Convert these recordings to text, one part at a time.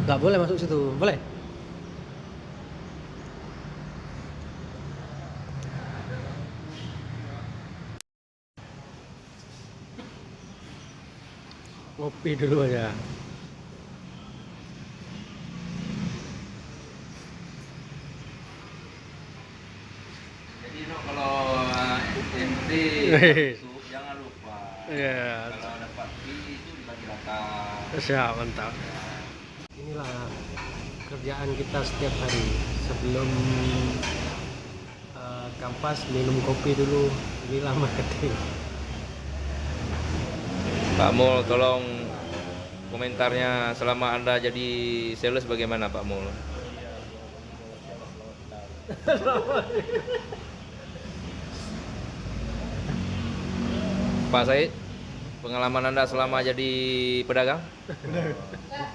Nggak boleh masuk situ, boleh? Ngopi dulu aja. Jadi kalau ente masuk jangan lupa. Iya. Kalau dapat fee itu dibagi rata. Siap, mantap. Inilah kerjaan kita setiap hari sebelum kampas minum kopi dulu. Inilah marketing. Pak Mul, tolong komentarnya selama Anda jadi sales bagaimana Pak Mul? Pak Said, pengalaman Anda selama jadi pedagang?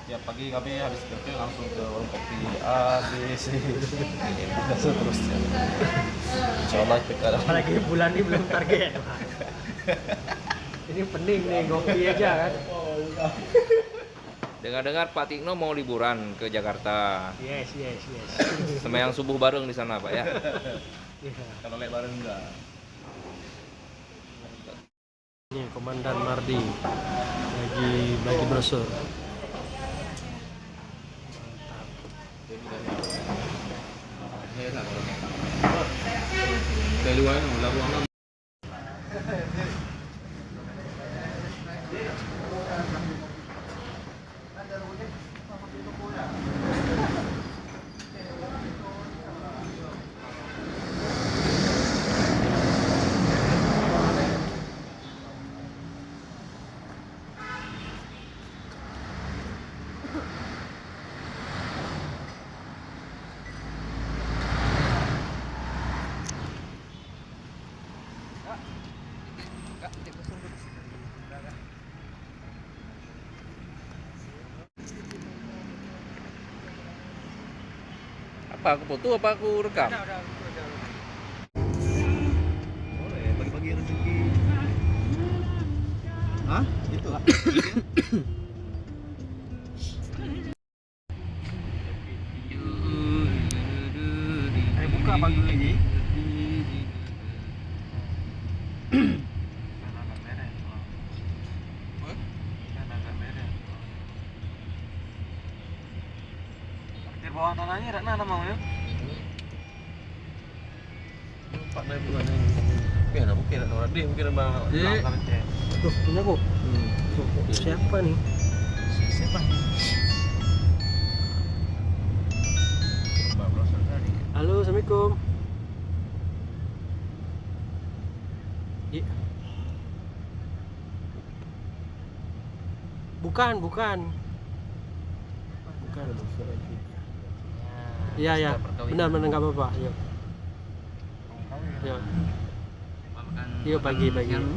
Tiap pagi kami habis kerja langsung ke warung kopi A, B, C, dan seterusnya. Insyaallah kita Apalagi bulan ini belum target. Ini pening nih kopi aja kan. Dengar-dengar Pak Tikno mau liburan ke Jakarta. Yes. Sembahyang subuh bareng di sana Pak ya. Iya. kalau lek bareng enggak. Ini Komandan Mardi lagi bagi brosur. Dari luar lah ruangan. Apa aku foto apa aku rekam? Boleh bagi-bagi rezeki. Hah? Itu. Buka pagi lagi. Bawah tanahnya rak mana mau ya? Pak naik bulan ini. Biar mungkin ada orang dia mungkin bang. Tuh punya kok. Siapa nih? Siapa? Halo, assalamualaikum. Iya. Bukan. Iya. Benar nggak apa-apa. Yuk. Yuk pagi. Karena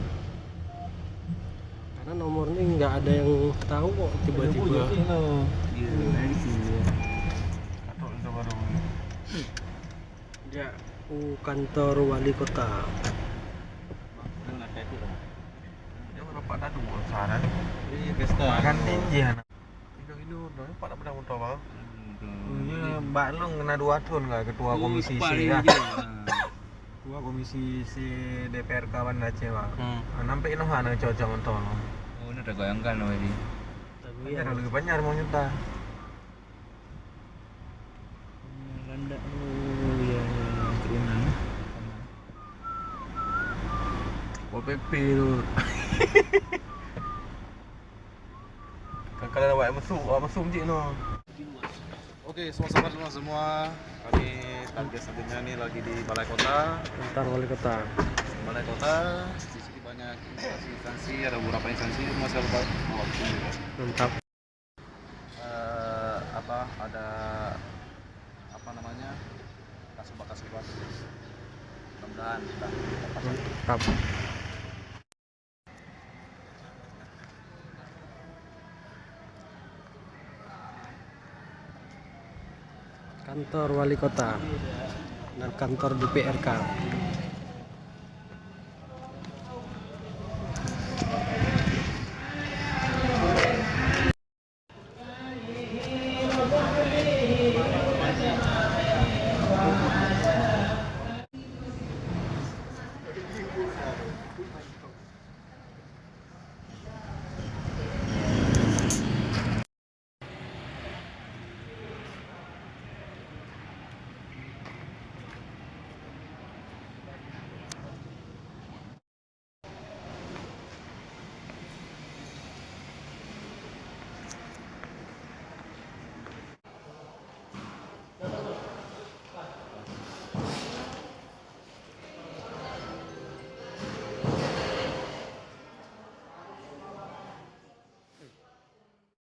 nomor ini nggak ada yang tahu kok tiba-tiba. Ya, kantor wali kota. Makan tinggi anak. Ini Pak tak pernah motor bang. Iya, Mbak lu kena 2 tahun nggak ketua komisi C ya? Ketua komisi C DPRK Banda Aceh bang. Nampak ini mana cocok motor. Oh ini udah goyangkan loh ini. Tapi Iya, lagi banyak mau nyuta. Landak ya turunan. PP tu. Kalau awak mesum cik no. Oke, sama-sama semua. Kami target selanjutnya nih lagi di Balai Kota. kantor wali kota. Balai Kota. Di sini banyak instansi, ada beberapa instansi semua saya lupa waktu juga. Mantap. Ada apa namanya? Kasubag. Mudah-mudahan kita Mantap. Kantor wali kota dan kantor DPRK.